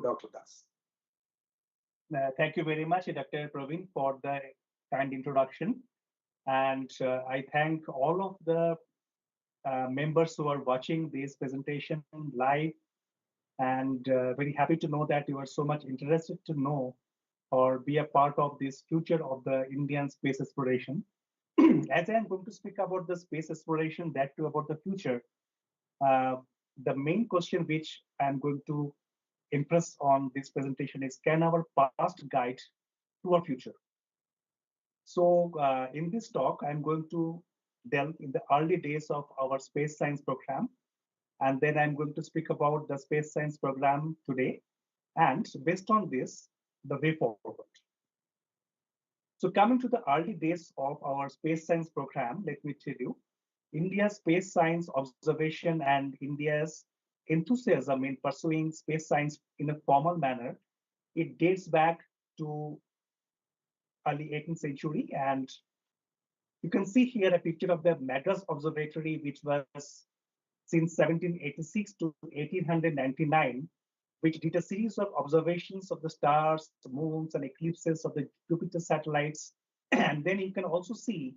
Dr. Das. Thank you very much, Dr. Praveen, for the kind introduction. And I thank all of the members who are watching this presentation live. And very happy to know that you are so much interested to know or be a part of this future of the Indian space exploration. As I am going to speak about the space exploration, that too about the future, uh, the main question which I'm going to impress on this presentation is, can our past guide to our future? So in this talk, I'm going to delve in the early days of our space science program. And then I'm going to speak about the space science program today. And based on this, the way forward. So coming to the early days of our space science program, let me tell you, India's space science observation and India's enthusiasm in pursuing space science in a formal manner, it dates back to early 18th century. And you can see here a picture of the Madras Observatory, which was since 1786 to 1899, which did a series of observations of the stars, the moons, and eclipses of the Jupiter satellites. And then you can also see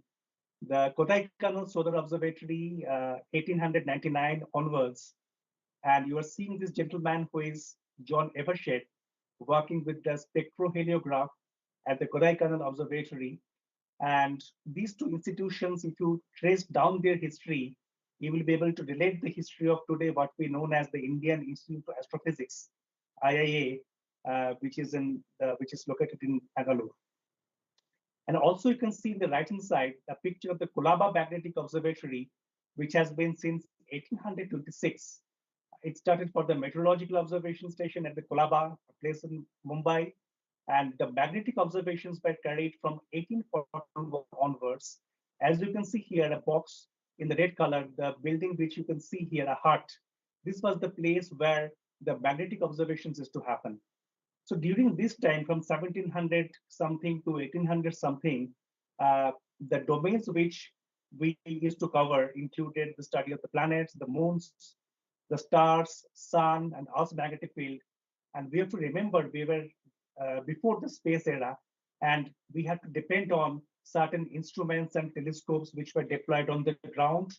the Kodaikanal Solar Observatory, 1899 onwards. And you are seeing this gentleman who is John Evershed, working with the spectroheliograph at the Kodaikanal Observatory. And these two institutions, if you trace down their history, you will be able to relate the history of today, what we know as the Indian Institute of Astrophysics, IIA, which is located in Bangalore. And also you can see in the right-hand side a picture of the Colaba Magnetic Observatory, which has been since 1826. It started for the meteorological observation station at the Colaba, a place in Mumbai, and the magnetic observations were carried from 1841 onwards. As you can see here, a box in the red color, the building which you can see here, a hut. This was the place where the magnetic observations is to happen. So during this time, from 1700 something to 1800 something, the domains which we used to cover included the study of the planets, the moons, the stars, sun, and Earth's magnetic field. And we have to remember we were before the space era, and we had to depend on certain instruments and telescopes which were deployed on the ground,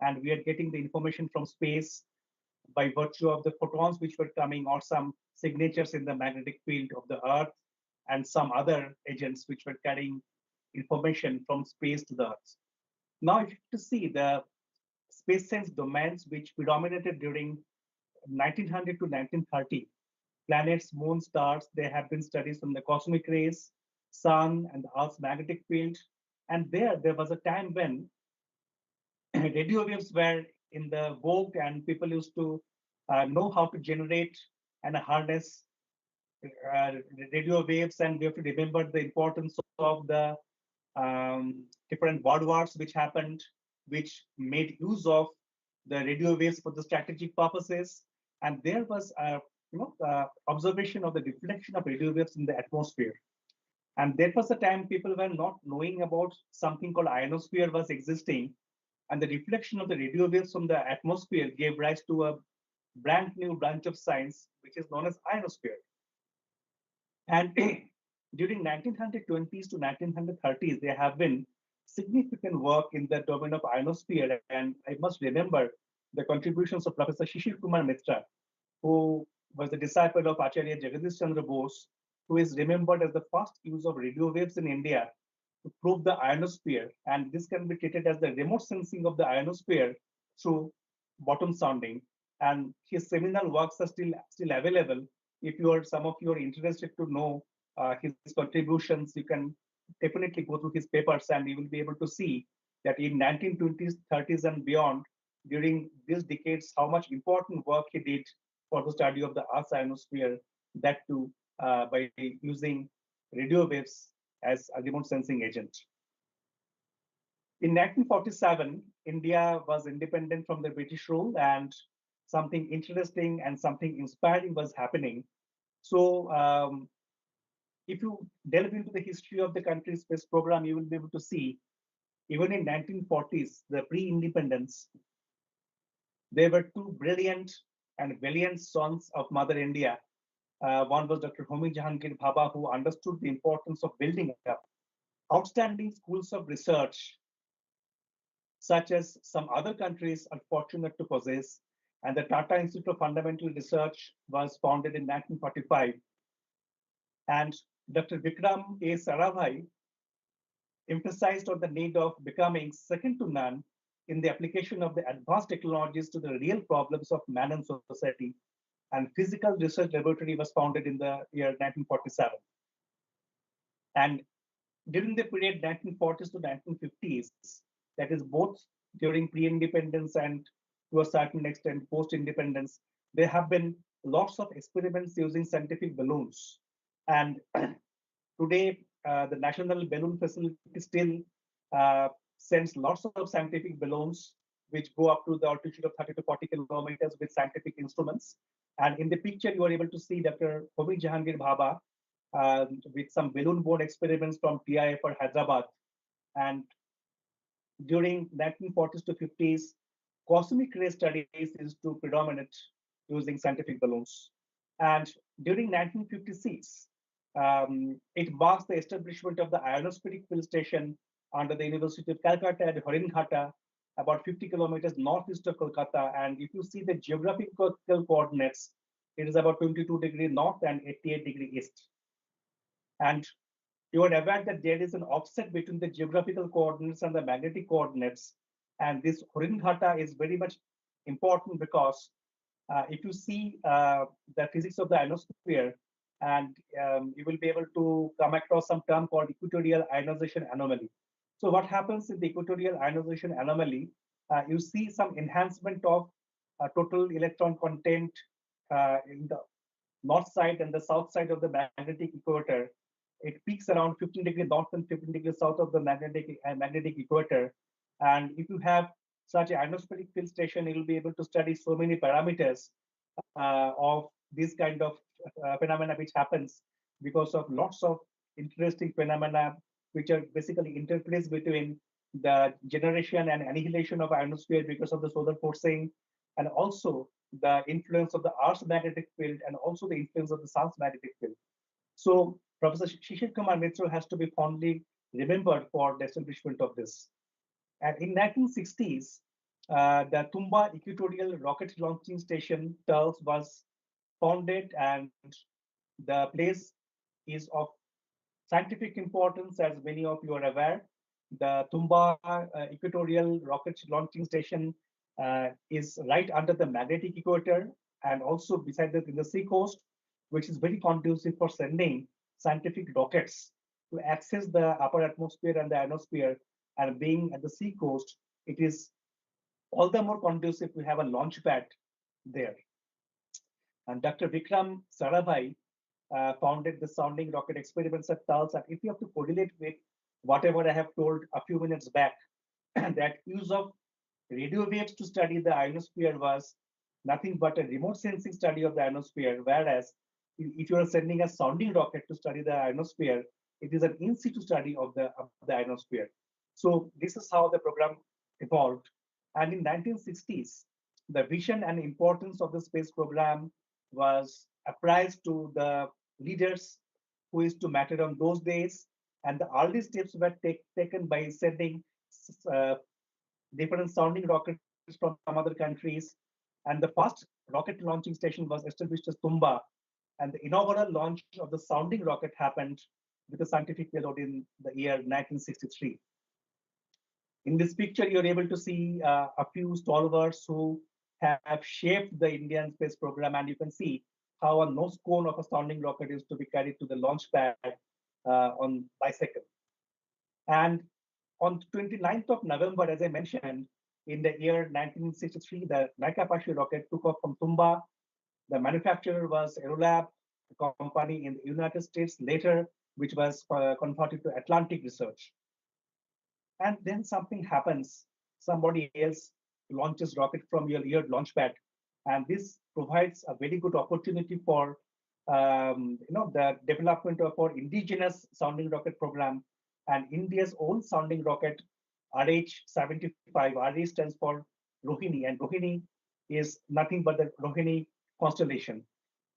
and we are getting the information from space by virtue of the photons which were coming, or some signatures in the magnetic field of the Earth, and some other agents which were carrying information from space to the Earth. Now, if you to see the space science domains which predominated during 1900 to 1930, planets, moons, stars, there have been studies on the cosmic rays, sun, and the Earth's magnetic field. And there was a time when radio waves were in the vogue, and people used to know how to generate and harness uh, radio waves. And we have to remember the importance of the different world wars which happened, which made use of the radio waves for the strategic purposes. And there was a observation of the reflection of radio waves in the atmosphere. And that was the time people were not knowing about something called ionosphere was existing. And the reflection of the radio waves from the atmosphere gave rise to a brand new branch of science, which is known as ionosphere. And during 1920s to 1930s, there have been significant work in the domain of ionosphere. And I must remember the contributions of Professor Shishir Kumar Mitra, who was the disciple of Acharya Jagadish Chandra Bose, who is remembered as the first use of radio waves in India to prove the ionosphere. And this can be treated as the remote sensing of the ionosphere through bottom sounding. And his seminal works are still available. If some of you are interested to know his contributions, you can definitely go through his papers, and you will be able to see that in 1920s, 30s, and beyond, during these decades, how much important work he did for the study of the Earth's ionosphere, that too by using radio waves as a remote sensing agent. In 1947, India was independent from the British rule, and something interesting and something inspiring was happening. So if you delve into the history of the country's space program, you will be able to see, even in 1940s, the pre-independence, there were two brilliant and valiant sons of Mother India, One was Dr. Homi Jahangir Bhabha, who understood the importance of building up outstanding schools of research, such as some other countries are fortunate to possess. And the Tata Institute of Fundamental Research was founded in 1945. And Dr. Vikram A. Sarabhai emphasized on the need of becoming second to none in the application of the advanced technologies to the real problems of man and society. And Physical Research Laboratory was founded in the year 1947. And during the period 1940s to 1950s, that is both during pre-independence and to a certain extent post-independence, there have been lots of experiments using scientific balloons. And today, the National Balloon Facility still sends lots of scientific balloons which go up to the altitude of 30 to 40 kilometers with scientific instruments. And in the picture, you are able to see Dr. Homi Jahangir Bhabha with some balloon-borne experiments from TIF or Hyderabad. And during 1940s to 50s, cosmic ray studies is to predominate using scientific balloons. And during 1956, it marks the establishment of the ionospheric field station under the University of Calcutta at Horinghata, about 50 kilometers northeast of Kolkata. And if you see the geographical coordinates, it is about 22° north and 88° east. And you are aware that there is an offset between the geographical coordinates and the magnetic coordinates. And this Horinghata is very much important because if you see the physics of the ionosphere, and you will be able to come across some term called equatorial ionization anomaly. So what happens in the equatorial ionization anomaly, you see some enhancement of total electron content in the north side and the south side of the magnetic equator. It peaks around 15° north and 15° south of the magnetic equator. And if you have such an ionospheric field station, you will be able to study so many parameters of this kind of phenomena which happens because of lots of interesting phenomena which are basically interplays between the generation and annihilation of ionosphere because of the solar forcing, and also the influence of the Earth's magnetic field, and also the influence of the sun's magnetic field. So Professor Shishir Kumar Mitra has to be fondly remembered for the establishment of this. And in 1960s, the Tumba Equatorial Rocket Launching Station, TERLS, was founded, and the place is of scientific importance, as many of you are aware. The Tumba Equatorial Rocket Launching Station is right under the magnetic equator, and also beside that in the sea coast, which is very conducive for sending scientific rockets to access the upper atmosphere and the ionosphere. And being at the sea coast, it is all the more conducive to have a launch pad there. And Dr. Vikram Sarabhai founded the sounding rocket experiments at TERLS. And if you have to correlate with whatever I have told a few minutes back, that use of radio waves to study the ionosphere was nothing but a remote sensing study of the ionosphere, whereas if you are sending a sounding rocket to study the ionosphere, it is an in situ study of the ionosphere. So this is how the program evolved. And in 1960s, the vision and importance of the space program was apprised to the leaders who is to matter on those days. And the early steps were taken by sending different sounding rockets from some other countries. And the first rocket launching station was established as Tumba. And the inaugural launch of the sounding rocket happened with a scientific payload in the year 1963. In this picture, you're able to see a few stalwarts who have shaped the Indian space program, and you can see how a nose cone of a sounding rocket is to be carried to the launch pad on bicycle. And on 29th of November, as I mentioned, in the year 1963, the Naikapashi rocket took off from Tumba. The manufacturer was Aerolab, a company in the United States later, which was converted to Atlantic Research. And then something happens. Somebody else launches rocket from your launch pad. And this provides a very good opportunity for the development of our indigenous sounding rocket program. And India's own sounding rocket, RH-75, RH stands for Rohini, and Rohini is nothing but the Rohini constellation.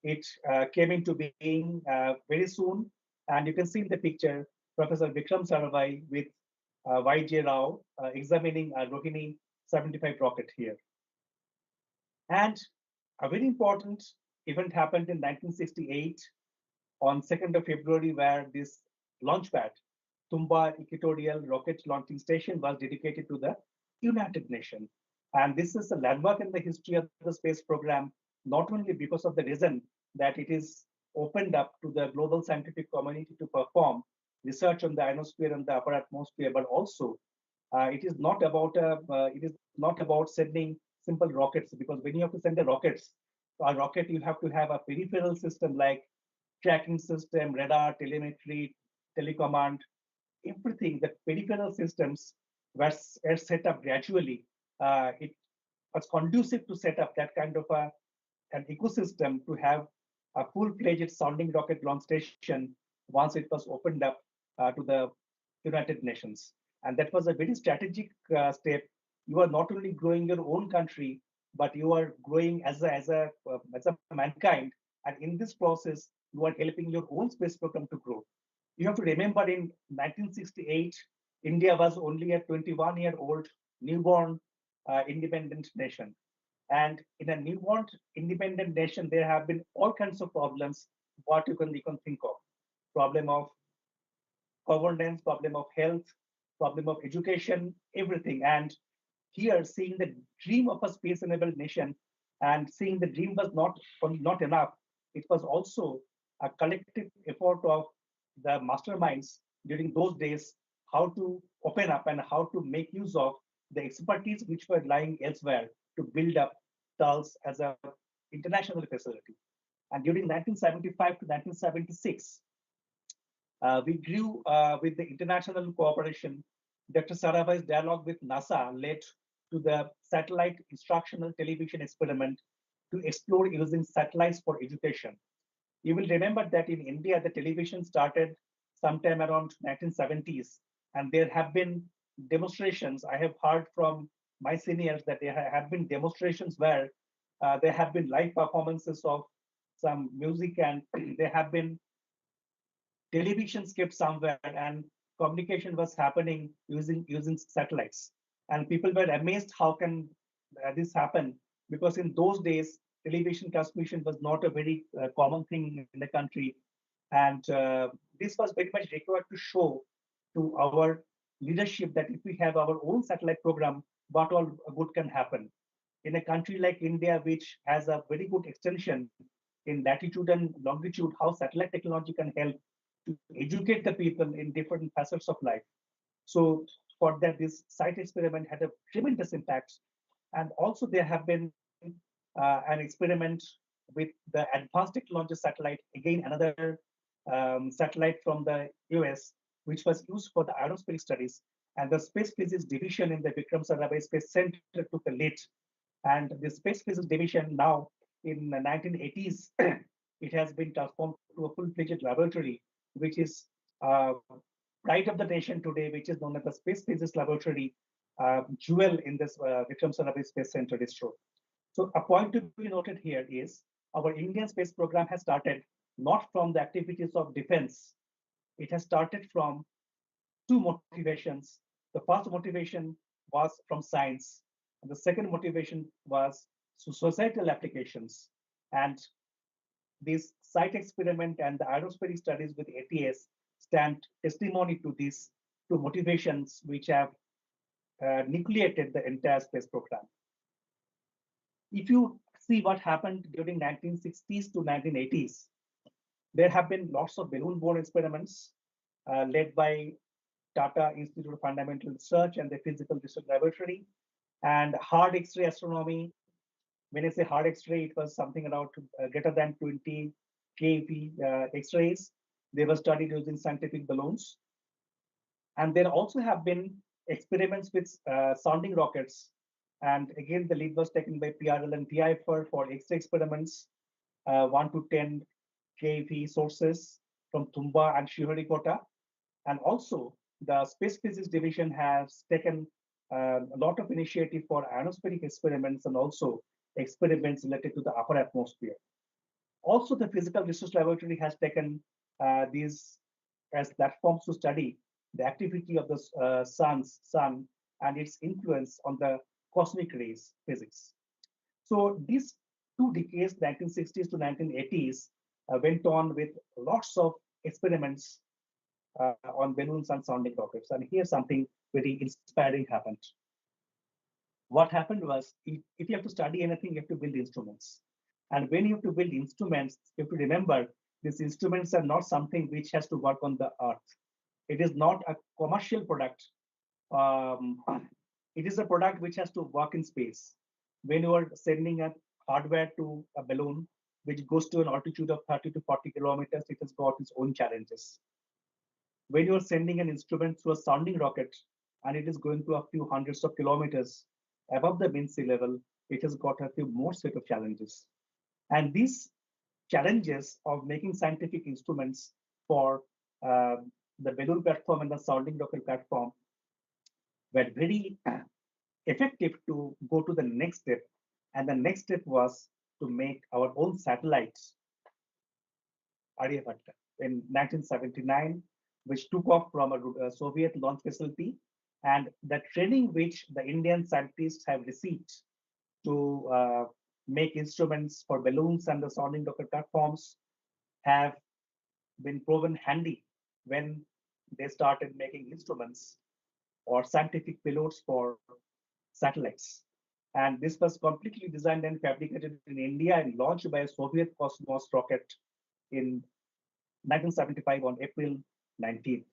it came into being very soon. And you can see in the picture, Professor Vikram Sarabhai with Y.J. Rao examining a Rohini 75 rocket here. And a very important event happened in 1968 on 2nd of February, where this launch pad, Tumba Equatorial Rocket Launching Station, was dedicated to the United Nations. And this is a landmark in the history of the space program, not only because of the reason that it is opened up to the global scientific community to perform research on the ionosphere and the upper atmosphere, but also it is not about sending simple rockets, because when you have to send a rocket, you have to have a peripheral system like tracking system, radar, telemetry, telecommand, everything. The peripheral systems were set up gradually. It was conducive to set up that kind of an ecosystem to have a full-fledged sounding rocket launch station once it was opened up to the United Nations. And that was a very strategic step. You are not only growing your own country, but you are growing as a mankind. And in this process, you are helping your own space program to grow. You have to remember in 1968, India was only a 21-year-old newborn independent nation. And in a newborn independent nation, there have been all kinds of problems, what you can think of. Problem of governance, problem of health, problem of education, everything. And here, seeing the dream of a space-enabled nation and seeing the dream was not enough, it was also a collective effort of the masterminds during those days, how to open up and how to make use of the expertise which were lying elsewhere to build up TALS as an international facility. And during 1975 to 1976, we grew with the international cooperation. Dr. Sarabhai's dialogue with NASA led to the satellite instructional television experiment to explore using satellites for education. You will remember that in India, the television started sometime around 1970s, and there have been demonstrations. I have heard from my seniors that there have been demonstrations where there have been live performances of some music, and there have been television kept somewhere, and communication was happening using satellites. And people were amazed how can this happen, because in those days television transmission was not a very common thing in the country. And this was very much required to show to our leadership that if we have our own satellite program, what all good can happen. In a country like India, which has a very good extension in latitude and longitude, how satellite technology can help to educate the people in different facets of life. So for that, this site experiment had a tremendous impact. And also there have been an experiment with the Advanced Technology Satellite, again, another satellite from the US, which was used for the aerospace studies. And the Space Physics Division in the Vikram Sarabhai Space Center took the lead. And the Space Physics Division now, in the 1980s, it has been transformed to a full-fledged laboratory, which is pride of the nation today, which is known as the Space Physics Laboratory, jewel in this Vikram Sarabhai Space Center ISRO. So a point to be noted here is our Indian space program has started not from the activities of defense. It has started from two motivations. The first motivation was from science, and the second motivation was societal applications. And this site experiment and the aerospace studies with ATS stand testimony to these two motivations, which have nucleated the entire space program. If you see what happened during 1960s to 1980s, there have been lots of balloon-borne experiments led by Tata Institute of Fundamental Research and the Physical Research Laboratory, and hard X-ray astronomy. When I say hard X-ray, it was something around greater than 20 keV X-rays. They were studied using scientific balloons. And there also have been experiments with sounding rockets. And again, the lead was taken by PRL and TIFR for X-ray experiments, 1 to 10 keV sources from Tumba and Sriharikota. And also, the Space Physics Division has taken a lot of initiative for ionospheric experiments and also experiments related to the upper atmosphere. Also, the Physical Research Laboratory has taken these as platforms to study the activity of the sun and its influence on the cosmic rays physics. So these 2 decades, 1960s to 1980s, went on with lots of experiments on balloons and sounding rockets. And here something very inspiring happened. What happened was, if you have to study anything, you have to build instruments. And when you have to build instruments, you have to remember these instruments are not something which has to work on the earth. It is not a commercial product. Um, it is a product which has to work in space. When you are sending a hardware to a balloon, which goes to an altitude of 30 to 40 kilometers, it has got its own challenges. When you are sending an instrument through a sounding rocket and it is going to a few hundreds of kilometers above the mean sea level, it has got a few more set of challenges. And these challenges of making scientific instruments for the balloon platform and the sounding rocket platform were very effective to go to the next step. And the next step was to make our own satellites, Aryabhatta, in 1979, which took off from a Soviet launch facility. And the training which the Indian scientists have received to make instruments for balloons and the sounding rocket platforms have been proven handy when they started making instruments or scientific payloads for satellites. And this was completely designed and fabricated in India and launched by a Soviet Cosmos rocket in 1975 on April 19th.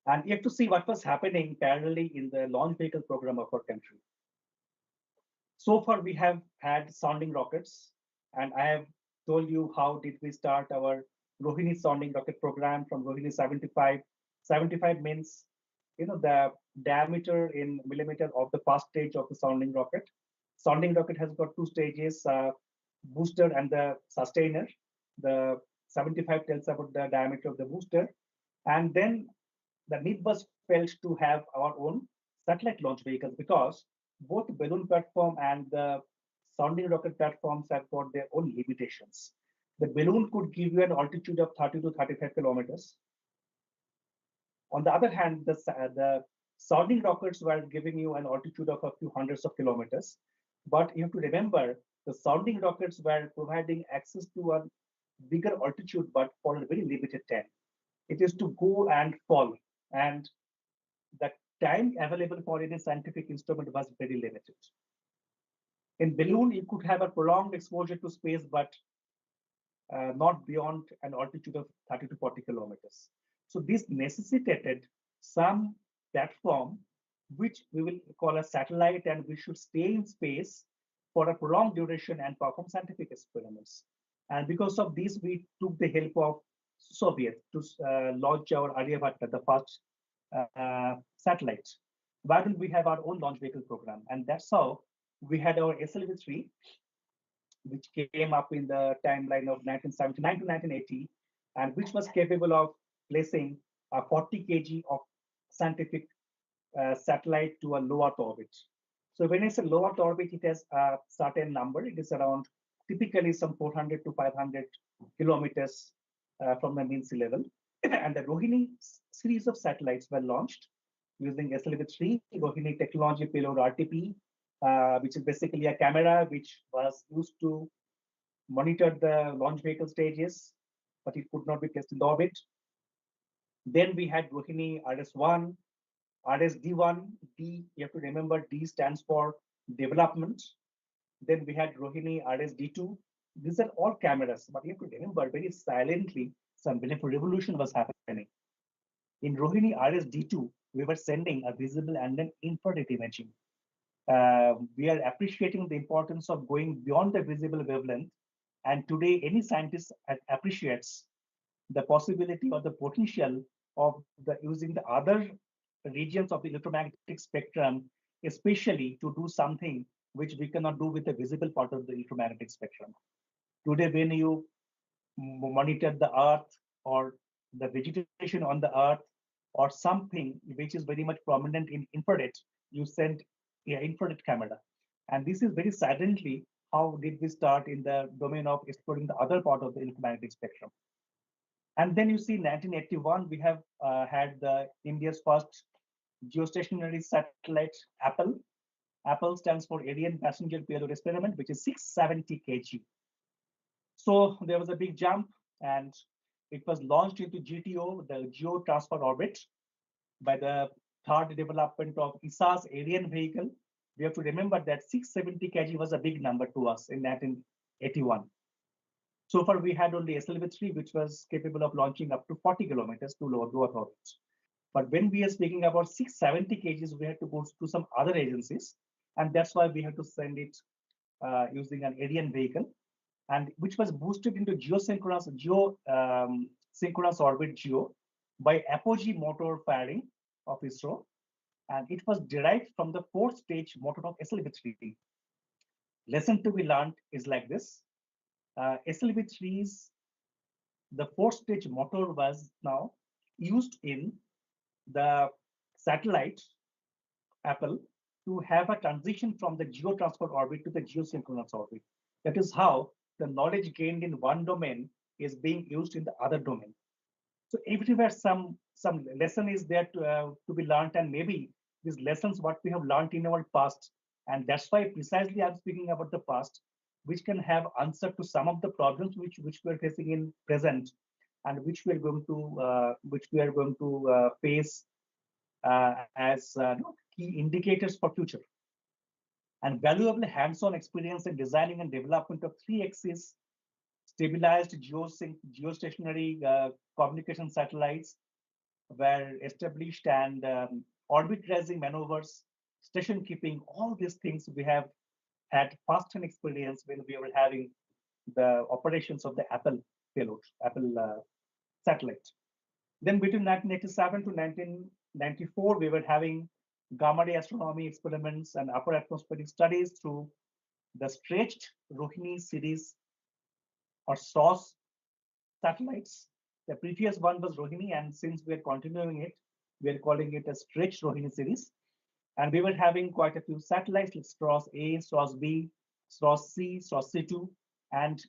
And you have to see what was happening parallelly in the launch vehicle program of our country. So far, we have had sounding rockets, and I have told you how did we start our Rohini sounding rocket program from Rohini 75. 75 means, the diameter in millimeter of the first stage of the sounding rocket. Sounding rocket has got 2 stages, booster and the sustainer. The 75 tells about the diameter of the booster. And then the need was felt to have our own satellite launch vehicles because both balloon platform and the sounding rocket platforms have got their own limitations. The balloon could give you an altitude of 30 to 35 kilometers. On the other hand, the sounding rockets were giving you an altitude of a few hundreds of kilometers. But you have to remember, the sounding rockets were providing access to a bigger altitude, but for a very limited time. It is to go and fall. And the time available for any scientific instrument was very limited. In balloon, you could have a prolonged exposure to space, but not beyond an altitude of 30 to 40 kilometers. So this necessitated some platform, which we will call a satellite, and we should stay in space for a prolonged duration and perform scientific experiments. And because of this, we took the help of Soviet to launch our Aryabhatta, the first satellite. Why don't we have our own launch vehicle program? And that's how we had our SLV-3, which came up in the timeline of 1979 to 1980, and which was capable of placing a 40 kg of scientific satellite to a low Earth orbit. So when it's a low Earth orbit, it has a certain number. It is around typically some 400 to 500 kilometers from the mean sea level. And the Rohini series of satellites were launched using SLV-3, Rohini Technology Payload RTP, which is basically a camera which was used to monitor the launch vehicle stages, but it could not be placed in the orbit. Then we had Rohini RS-1, RS-D1. D, you have to remember, D stands for development. Then we had Rohini RS-D2. These are all cameras, but you have to remember very silently some revolution was happening. In Rohini RS-D2, we were sending a visible and an infrared imaging. We are appreciating the importance of going beyond the visible wavelength. And today, any scientist appreciates the possibility or the potential of using the other regions of the electromagnetic spectrum, especially to do something which we cannot do with the visible part of the electromagnetic spectrum. Today, when you monitor the Earth or the vegetation on the Earth or something which is very much prominent in infrared, you send infrared camera. And this is very silently how did we start in the domain of exploring the other part of the electromagnetic spectrum. And then you see 1981, we have had the India's first geostationary satellite, Apple. Apple stands for Alien Passenger Payload Experiment, which is 670 kg. So there was a big jump, and it was launched into GTO, the Geo Transfer Orbit, by the third development of ESA's Ariane vehicle. We have to remember that 670 kg was a big number to us in 1981. So far, we had only SLV-3, which was capable of launching up to 40 kilometers to low Earth orbit. But when we are speaking about 670 kgs, we had to go to some other agencies, and that's why we had to send it using an Ariane vehicle, and which was boosted into geosynchronous synchronous orbit GEO by apogee motor firing of ISRO, and it was derived from the fourth stage motor of SLV-3. Lesson to be learned is like this. SLV-3's the fourth stage motor was now used in the satellite Apple to have a transition from the geotransfer orbit to the geosynchronous orbit. That is how the knowledge gained in one domain is being used in the other domain. So everywhere some lesson is there to be learned, and maybe these lessons what we have learned in our past, and that's why precisely I'm speaking about the past, which can have answer to some of the problems which we're facing in present, and which we are going to face as key indicators for future. And valuable hands-on experience in designing and development of 3-axis stabilized geostationary communication satellites were established, and orbit raising maneuvers, station keeping, all these things we have had first-hand experience when we were having the operations of the Apple payload, Apple satellite. Then between 1987 to 1994, we were having gamma ray astronomy experiments and upper atmospheric studies through the stretched Rohini series or SROS satellites. The previous one was Rohini, and since we are continuing it, we are calling it a stretched Rohini series. And we were having quite a few satellites like SROS A, SROS B, SROS C, SROS C2. And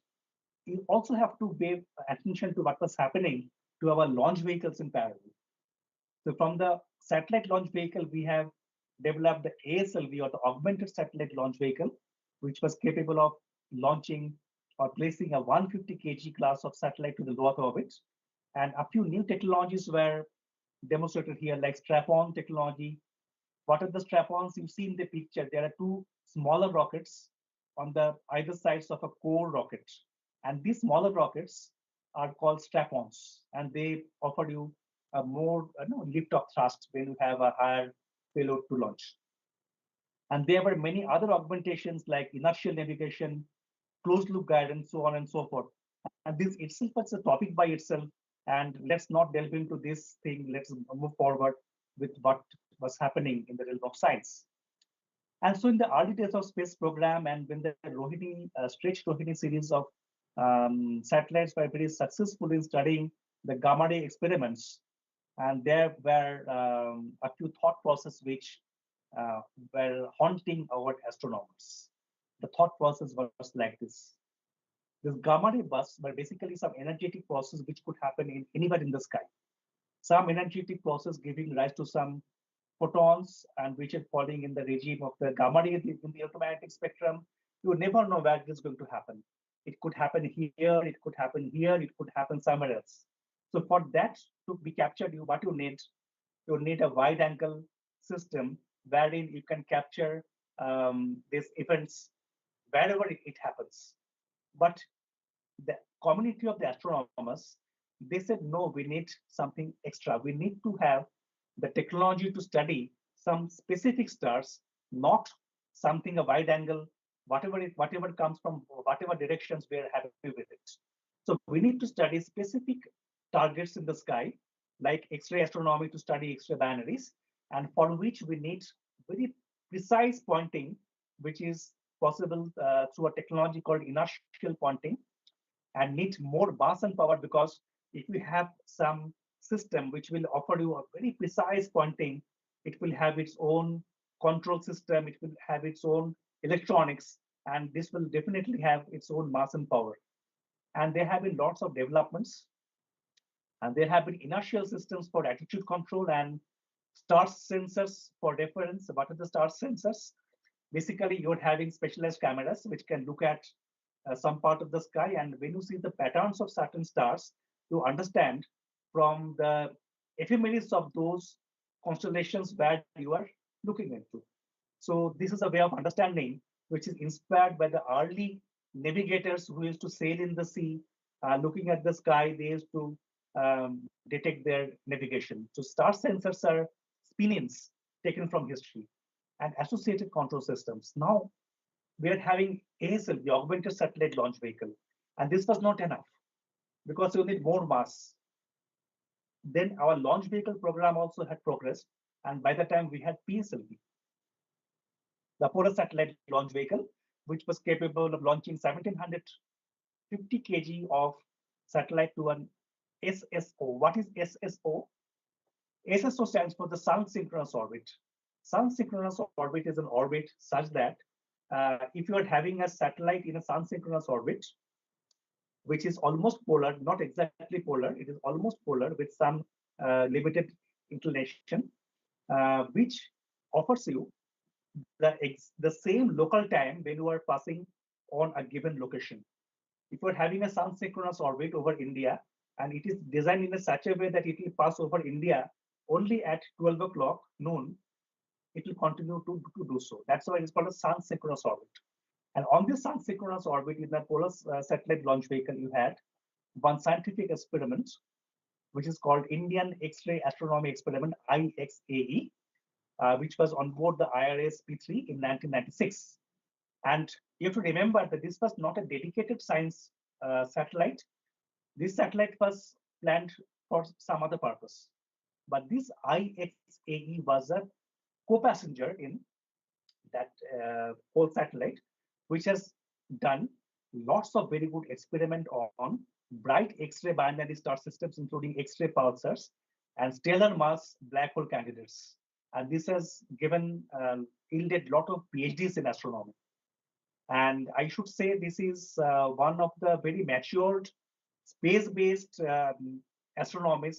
you also have to pay attention to what was happening to our launch vehicles in parallel. So from the satellite launch vehicle, we have developed the ASLV, or the Augmented Satellite Launch Vehicle, which was capable of launching or placing a 150 kg class of satellite to the low Earth orbit. And a few new technologies were demonstrated here, like strap-on technology. What are the strap-ons? You see in the picture, there are two smaller rockets on the either sides of a core rocket. And these smaller rockets are called strap-ons, and they offer you a more lift-off thrust when you have a higher payload to launch. And there were many other augmentations like inertial navigation, closed loop guidance, so on and so forth. And this itself is a topic by itself. And let's not delve into this thing. Let's move forward with what was happening in the realm of science. And so in the early days of space program, and when the Rohini, stretched Rohini series of satellites were very successful in studying the gamma ray experiments, and there were a few thought processes which were haunting our astronomers. The thought process was like this. This gamma ray bursts were basically some energetic process which could happen anywhere in the sky. Some energetic process giving rise to some photons, and which are falling in the regime of the gamma ray in the electromagnetic spectrum. You never know where it is going to happen. It could happen here, it could happen here, it could happen somewhere else. So for that to be captured, what you need a wide angle system wherein you can capture these events wherever it happens. But the community of the astronomers, they said, no, we need something extra. We need to have the technology to study some specific stars, not something a wide angle, whatever comes from whatever directions we are happy with it. So we need to study specific targets in the sky, like X-ray astronomy to study X-ray binaries, and for which we need very precise pointing, which is possible through a technology called inertial pointing, and need more mass and power, because if we have some system which will offer you a very precise pointing, it will have its own control system, it will have its own electronics, and this will definitely have its own mass and power. And there have been lots of developments, and there have been inertial systems for attitude control and star sensors for reference. What are the star sensors? Basically, you're having specialized cameras which can look at some part of the sky, and when you see the patterns of certain stars, you understand from the ephemeris of those constellations where you are looking into. So this is a way of understanding which is inspired by the early navigators who used to sail in the sea, looking at the sky. They used to detect their navigation. So star sensors are spin-ins taken from history and associated control systems. Now we are having ASL, the Augmented Satellite Launch Vehicle, and this was not enough because you need more mass. Then our launch vehicle program also had progressed, and by the time we had PSLV, the Polar Satellite Launch Vehicle, which was capable of launching 1750 kg of satellite to an SSO. What is SSO? SSO stands for the Sun Synchronous Orbit. Sun Synchronous Orbit is an orbit such that if you are having a satellite in a sun synchronous orbit, which is almost polar, not exactly polar, it is almost polar with some limited inclination, which offers you the same local time when you are passing on a given location. If you are having a sun synchronous orbit over India, and it is designed in such a way that it will pass over India only at 12 o'clock noon, it will continue to do so. That's why it's called a sun synchronous orbit. And on this sun synchronous orbit in the Polar Satellite Launch Vehicle, you had one scientific experiment, which is called Indian X-ray Astronomy Experiment, IXAE, which was on board the IIRS P3 in 1996. And you have to remember that this was not a dedicated science satellite. This satellite was planned for some other purpose. But this IXAE was a co-passenger in that whole satellite, which has done lots of very good experiment on bright X-ray binary star systems, including X-ray pulsars and stellar mass black hole candidates. And this has given yielded a lot of PhDs in astronomy. And I should say this is one of the very matured space-based astronomy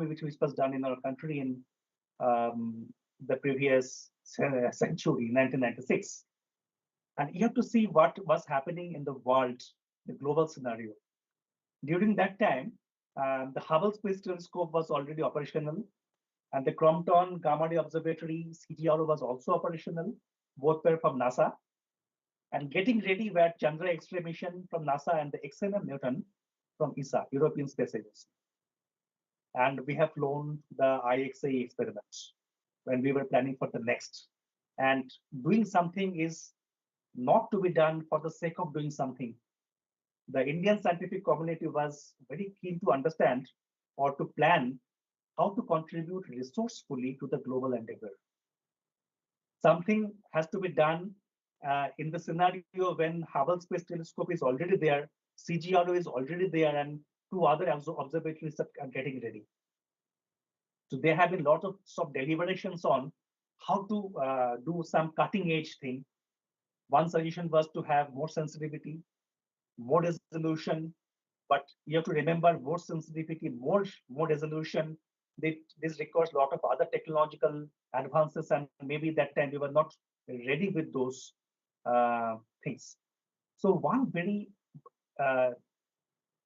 which was done in our country in the previous century, 1996. And you have to see what was happening in the world, the global scenario. During that time, the Hubble Space Telescope was already operational, and the Crompton Gamma Ray Observatory, CGRO, was also operational. Both were from NASA. And getting ready were Chandra X-ray mission from NASA and the XMM Newton from ESA, European Space Agency. And we have flown the IXA experiments when we were planning for the next. And doing something is not to be done for the sake of doing something. The Indian scientific community was very keen to understand or to plan how to contribute resourcefully to the global endeavor. Something has to be done in the scenario when Hubble Space Telescope is already there, CGRO is already there, and two other observatories are getting ready. So there have been a lot of deliberations on how to do some cutting edge thing. One suggestion was to have more sensitivity, more resolution, but you have to remember more sensitivity, more resolution. This requires a lot of other technological advances, and maybe that time we were not ready with those things. So one very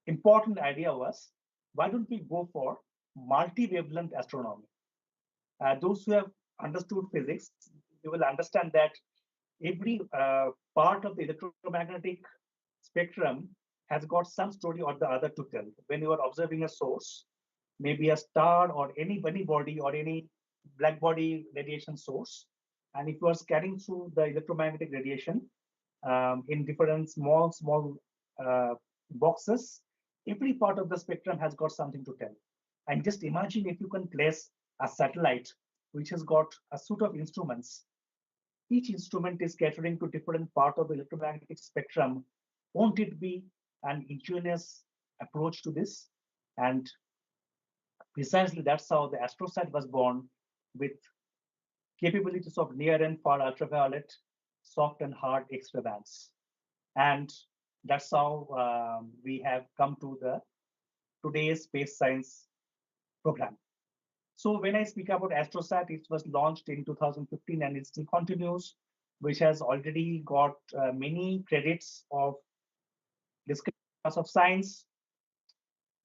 important idea was, why don't we go for multi-wavelength astronomy? Those who have understood physics, you will understand that every part of the electromagnetic spectrum has got some story or the other to tell. When you are observing a source, maybe a star or any body or any black body radiation source, and if you are scanning through the electromagnetic radiation in different small boxes, every part of the spectrum has got something to tell. And just imagine if you can place a satellite which has got a suite of instruments. Each instrument is catering to different part of the electromagnetic spectrum. Won't it be an ingenious approach to this? And precisely that's how the AstroSat was born, with capabilities of near and far ultraviolet, soft and hard X-ray bands. And that's how we have come to the today's space science program. So when I speak about AstroSat, it was launched in 2015 and it still continues, which has already got many credits of discussion of science.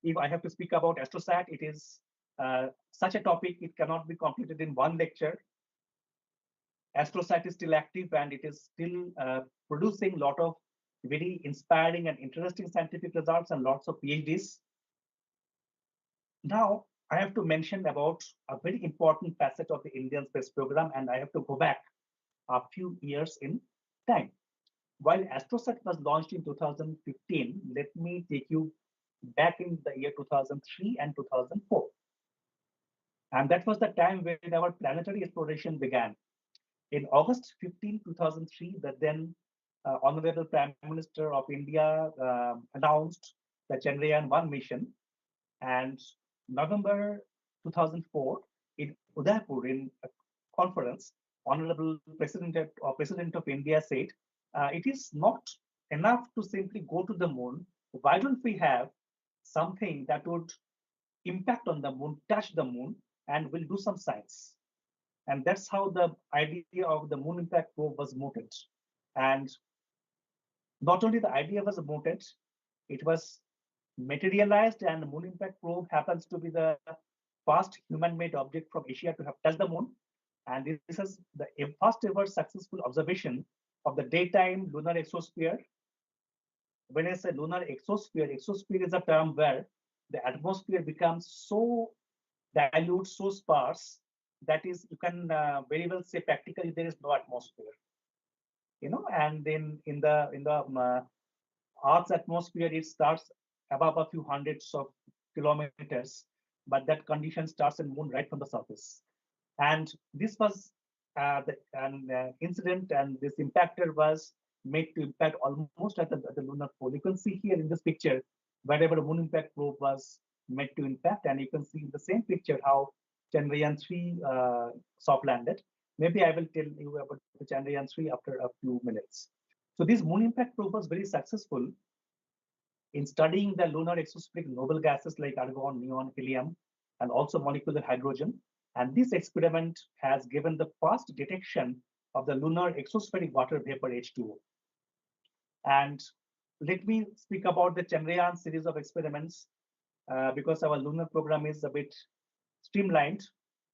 If I have to speak about AstroSat, it is such a topic, it cannot be completed in one lecture. AstroSat is still active and it is still producing a lot of very inspiring and interesting scientific results and lots of PhDs. Now, I have to mention about a very important facet of the Indian space program, and I have to go back a few years in time. While AstroSat was launched in 2015, let me take you back in the year 2003 and 2004. And that was the time when our planetary exploration began. In August 15, 2003, the then Honorable Prime Minister of India announced the Chandrayaan-1 mission. And November 2004, in Udaipur, in a conference, Honorable President of India said, it is not enough to simply go to the moon. Why don't we have something that would impact on the moon, touch the moon, and we'll do some science? And that's how the idea of the moon impact probe was mooted. And not only the idea was mooted, it was materialized, and the moon impact probe happens to be the first human-made object from Asia to have touched the moon. And this is the first ever successful observation of the daytime lunar exosphere. When I say lunar exosphere, exosphere is a term where the atmosphere becomes so dilute, so sparse, that is, you can very well say practically there is no atmosphere. And then in the Earth's atmosphere, it starts above a few hundreds of kilometers, but that condition starts in moon right from the surface. And this was an incident, and this impactor was made to impact almost at the lunar pole. You can see here in this picture, wherever the moon impact probe was made to impact, and you can see in the same picture how Chandrayaan-3 soft landed. Maybe I will tell you about the Chandrayaan-3 after a few minutes. So this moon impact probe was very successful in studying the lunar exospheric noble gases like argon, neon, helium, and also molecular hydrogen. And this experiment has given the first detection of the lunar exospheric water vapor H2O. And let me speak about the Chandrayaan series of experiments because our lunar program is a bit streamlined.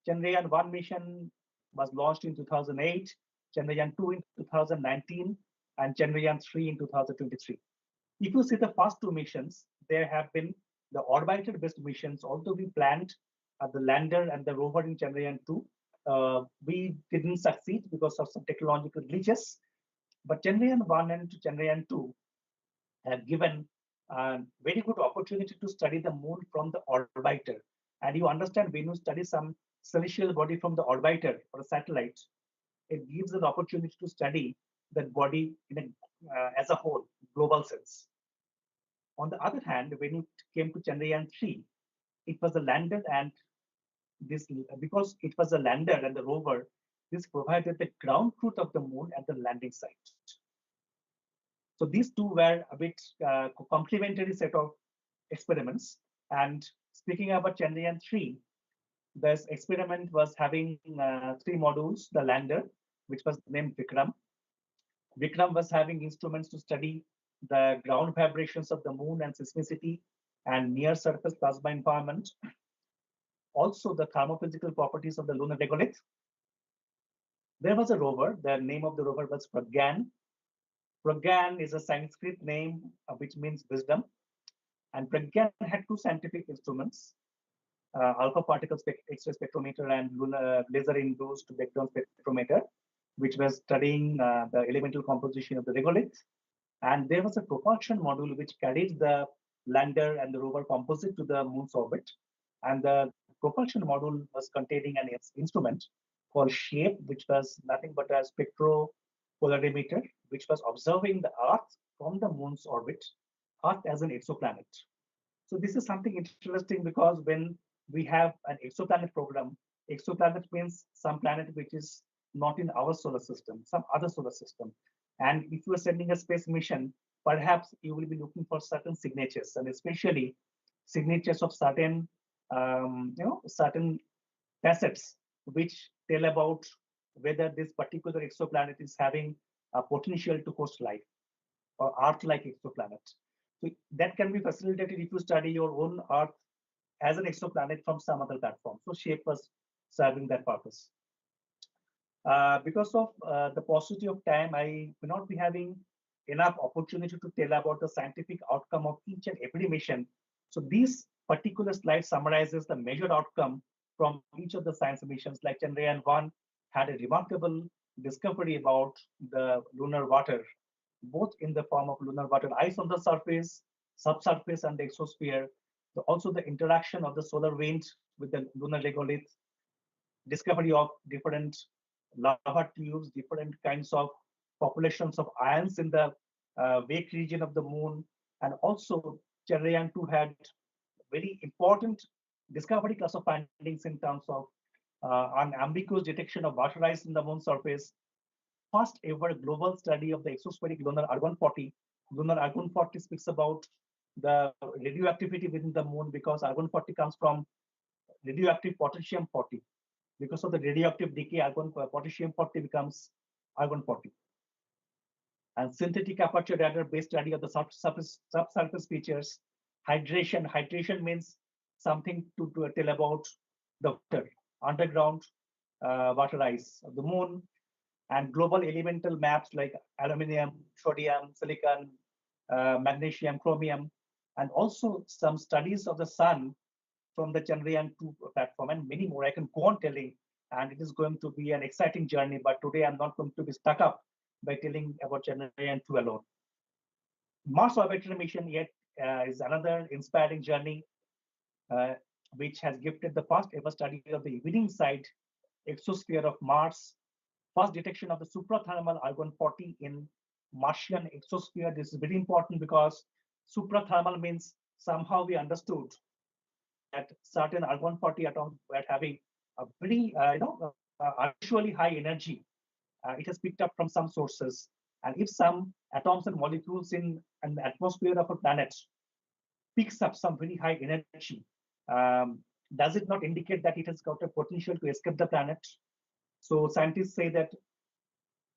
Chandrayaan-1 mission was launched in 2008, Chandrayaan-2 in 2019, and Chandrayaan-3 in 2023. If you see the first two missions, there have been the orbiter-based missions, although we planned the lander and the rover in Chandrayaan-2. We didn't succeed because of some technological glitches. But Chandrayaan-1 and Chandrayaan-2 have given a very good opportunity to study the moon from the orbiter. And you understand, when you study some celestial body from the orbiter or a satellite, it gives an opportunity to study that body as a whole, global sense. On the other hand, when it came to Chandrayaan-3, it was a lander, and this, because it was a lander and the rover, this provided the ground truth of the moon at the landing site. So these two were a bit complementary set of experiments. And speaking about Chandrayaan-3, this experiment was having 3 modules: the lander, which was named Vikram. Vikram was having instruments to study the ground vibrations of the moon and seismicity and near surface plasma environment. Also, the thermophysical properties of the lunar regolith. There was a rover. The name of the rover was Pragyan. Pragyan is a Sanskrit name which means wisdom. And Pragyan had 2 scientific instruments, alpha particle X-ray spectrometer and lunar laser-induced background spectrometer, which was studying the elemental composition of the regolith. And there was a propulsion module which carried the lander and the rover composite to the moon's orbit. And the propulsion module was containing an instrument called SHAPE, which was nothing but a spectropolarimeter, which was observing the Earth from the moon's orbit, Earth as an exoplanet. So this is something interesting, because when we have an exoplanet program, exoplanet means some planet which is not in our solar system, some other solar system. And if you are sending a space mission, perhaps you will be looking for certain signatures, and especially signatures of certain, certain facets which tell about whether this particular exoplanet is having a potential to host life or Earth-like exoplanet. So that can be facilitated if you study your own Earth as an exoplanet from some other platform. So SHAPE was serving that purpose. Because of the paucity of time, I will not be having enough opportunity to tell about the scientific outcome of each and every mission. So this particular slide summarizes the measured outcome from each of the science missions. Like Chandrayaan-1 had a remarkable discovery about the lunar water, both in the form of lunar water ice on the surface, subsurface, and the exosphere. Also the interaction of the solar wind with the lunar regolith, discovery of different lava tubes, different kinds of populations of ions in the wake region of the moon. And also Chandrayaan-2 had very important discovery class of findings in terms of unambiguous detection of water ice in the moon surface, first ever global study of the exospheric lunar argon-40. Lunar argon-40 speaks about the radioactivity within the moon, because argon-40 comes from radioactive potassium-40. Because of the radioactive decay, potassium-40 becomes argon-40. And synthetic aperture radar-based study of the subsurface features. Hydration means something to tell about the water, underground water ice of the moon, and global elemental maps like aluminum, sodium, silicon, magnesium, chromium, and also some studies of the sun from the Chandrayaan-2 platform, and many more. I can go on telling, and it is going to be an exciting journey, but today I'm not going to be stuck up by telling about Chandrayaan-2 alone. Mars orbiter mission yet is another inspiring journey, which has gifted the first ever study of the evening side exosphere of Mars, first detection of the suprathermal argon-40 in Martian exosphere. This is very important because suprathermal means somehow we understood that certain argon-40 atoms were having a very unusually high energy. It has picked up from some sources. And if some atoms and molecules in an atmosphere of a planet picks up some very high energy, does it not indicate that it has got a potential to escape the planet? So scientists say that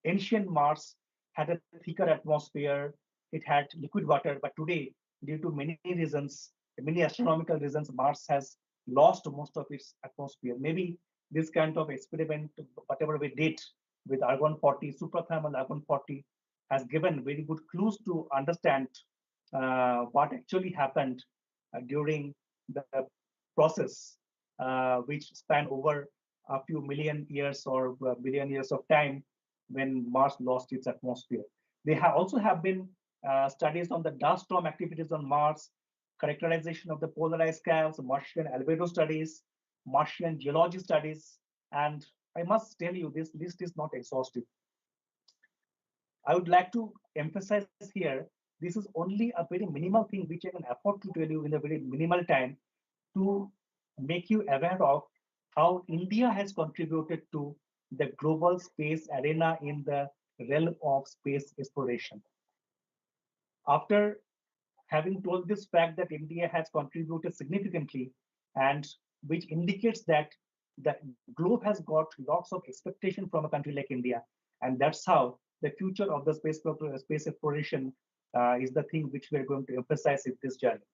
ancient Mars had a thicker atmosphere, it had liquid water, but today, due to many reasons, many astronomical reasons, Mars has lost most of its atmosphere. Maybe this kind of experiment, whatever we did with argon-40, suprathermal argon-40, has given very good clues to understand what actually happened during the process, which span over a few million years or billion years of time when Mars lost its atmosphere. They also have been studies on the dust storm activities on Mars, characterization of the polarized chaos, Martian albedo studies, Martian geology studies, and I must tell you, this list is not exhaustive. I would like to emphasize here, this is only a very minimal thing which I can afford to tell you in a very minimal time to make you aware of how India has contributed to the global space arena in the realm of space exploration. After having told this fact that India has contributed significantly, and which indicates that the globe has got lots of expectation from a country like India, and that's how the future of the space exploration is the thing which we're going to emphasize in this journey.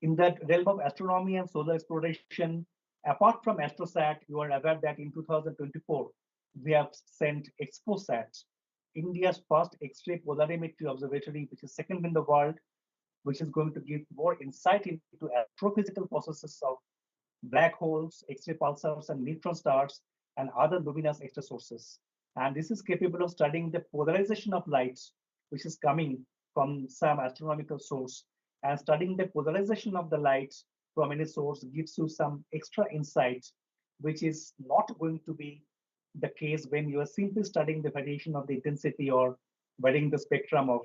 In that realm of astronomy and solar exploration, apart from AstroSat, you are aware that in 2024, we have sent ExpoSat, India's first X-ray polarimetry observatory, which is second in the world, which is going to give more insight into astrophysical processes of black holes, X-ray pulsars, and neutron stars, and other luminous extra sources. And this is capable of studying the polarization of light, which is coming from some astronomical source. And studying the polarization of the light from any source gives you some extra insight, which is not going to be the case when you are simply studying the variation of the intensity or varying the spectrum of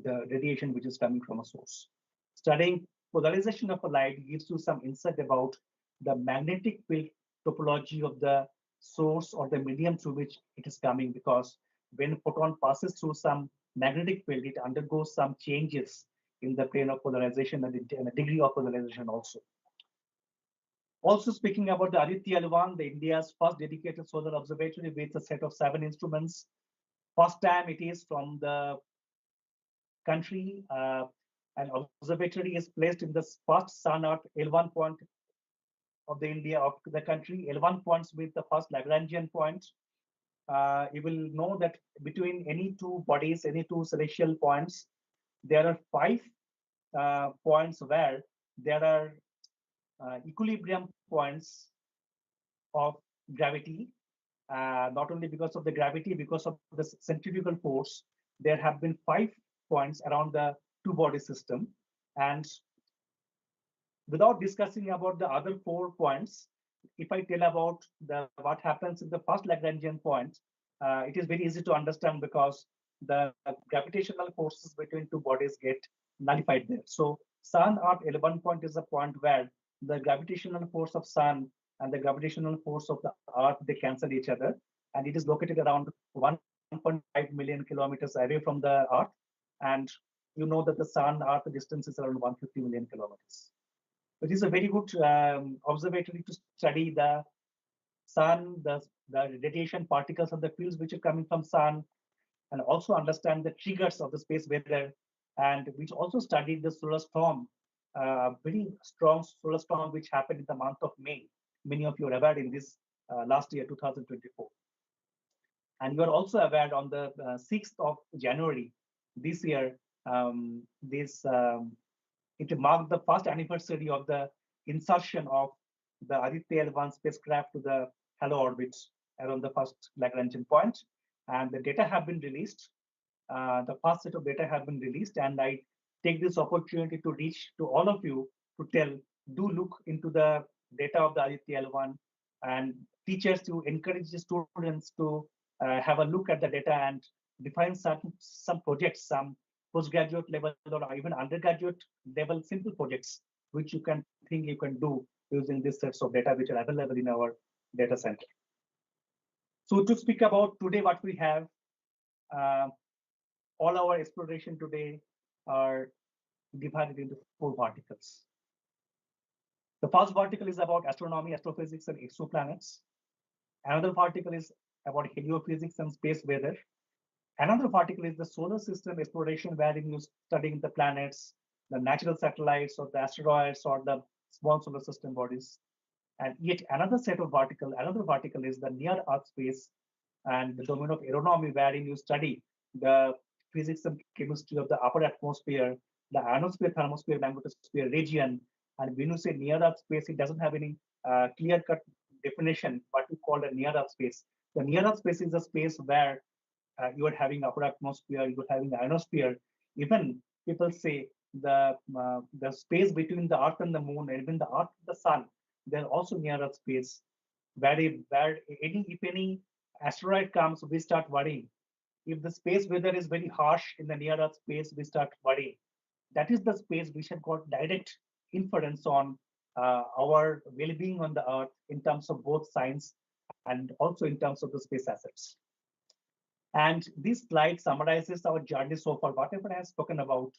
the radiation which is coming from a source. Studying polarization of a light gives you some insight about the magnetic field topology of the source or the medium through which it is coming, because when photon passes through some magnetic field, it undergoes some changes in the plane of polarization and the degree of polarization also. Also speaking about the Aditya L1, the India's first dedicated solar observatory with a set of 7 instruments. First time it is from the country. An observatory is placed in the first Sun-Earth L1 point of the India of the country. L1 points with the first Lagrangian point. You will know that between any two bodies, any two celestial points, there are 5 points where there are equilibrium points of gravity. Not only because of the gravity, because of the centrifugal force, there have been 5 points around the two body system. And without discussing about the other 4 points, if I tell about what happens in the first Lagrangian point, it is very easy to understand because the gravitational forces between two bodies get nullified there. So Sun Earth L1 point is a point where the gravitational force of Sun and the gravitational force of the Earth, they cancel each other. And it is located around 1.5 million kilometers away from the Earth. And you know that the Sun Earth distance is around 150 million kilometers. It is a very good observatory to study the Sun, the radiation particles and the fields which are coming from Sun, and also understand the triggers of the space weather, and which also studied the solar storm, very strong solar storm which happened in the month of May. Many of you are aware in this last year, 2024. And you are also aware on the 6th of January this year, it marked the first anniversary of the insertion of the Aditya L1 spacecraft to the halo orbit around the first Lagrangian point. And the data have been released. The first set of data have been released. And I take this opportunity to reach to all of you to tell, do look into the data of the Aditya L1, and teachers to encourage the students to have a look at the data and define some projects, some postgraduate level or even undergraduate level simple projects, which you can think you can do using these sets of data which are available in our data center. So to speak about today, what we have, all our exploration today are divided into 4 verticals. The first vertical is about astronomy, astrophysics, and exoplanets. Another vertical is about heliophysics and space weather. Another vertical is the solar system exploration, wherein you studying the planets, the natural satellites, or the asteroids, or the small solar system bodies. And yet another vertical is the near Earth space and the domain of aeronomy, wherein you study the physics and chemistry of the upper atmosphere, the ionosphere, thermosphere, magnetosphere region. And when you say near Earth space, it doesn't have any clear-cut definition, what we call a near Earth space. The near Earth space is a space where you are having upper atmosphere, you are having the ionosphere. Even people say the space between the Earth and the Moon, and even the Earth and the Sun, they're also near Earth space. If any asteroid comes, we start worrying. If the space weather is very harsh in the near Earth space, we start worrying. That is the space which have got direct inference on our well-being on the Earth in terms of both science and also in terms of the space assets. And this slide summarizes our journey so far, whatever I have spoken about,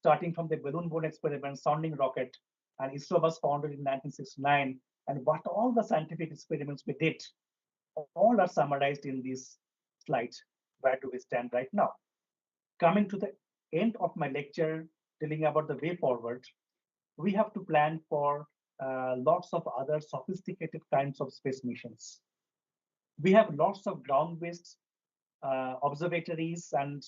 starting from the balloon-borne experiment, sounding rocket, and ISRO was founded in 1969, and what all the scientific experiments we did, all are summarized in this slide. Where do we stand right now? Coming to the end of my lecture, telling about the way forward, we have to plan for lots of other sophisticated kinds of space missions. We have lots of ground-based observatories and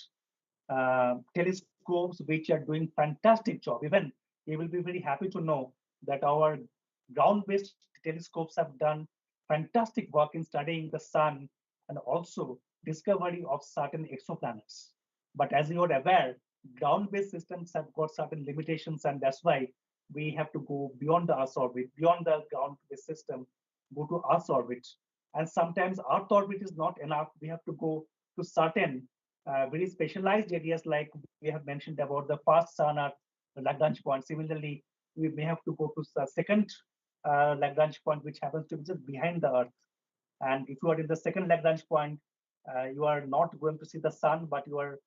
telescopes which are doing fantastic job. Even you will be very happy to know that our ground-based telescopes have done fantastic work in studying the sun and also discovery of certain exoplanets. But as you are aware, ground-based systems have got certain limitations, and that's why we have to go beyond the Earth's orbit, beyond the ground-based system, go to Earth's orbit. And sometimes Earth orbit is not enough. We have to go to certain very specialized areas, like we have mentioned about the first Sun-Earth Lagrange point. Similarly, we may have to go to the second Lagrange point, which happens to be just behind the Earth. And if you are in the second Lagrange point, you are not going to see the sun, but you are